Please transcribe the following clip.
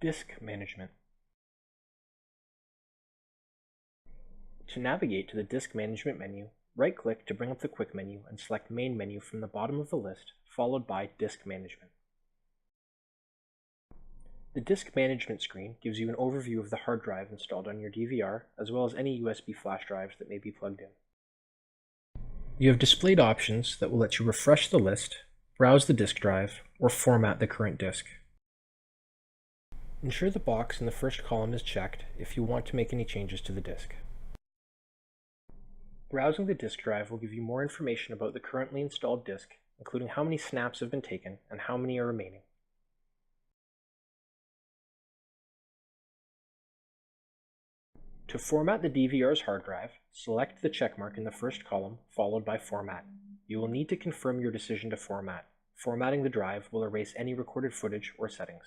Disk management. To navigate to the Disk Management menu, right-click to bring up the quick menu and select Main menu from the bottom of the list, followed by Disk Management. The Disk Management screen gives you an overview of the hard drive installed on your DVR, as well as any USB flash drives that may be plugged in. You have displayed options that will let you refresh the list, browse the disk drive, or format the current disk. Ensure the box in the first column is checked if you want to make any changes to the disk. Browsing the disk drive will give you more information about the currently installed disk, including how many snaps have been taken and how many are remaining. To format the DVR's hard drive, select the checkmark in the first column, followed by Format. You will need to confirm your decision to format. Formatting the drive will erase any recorded footage or settings.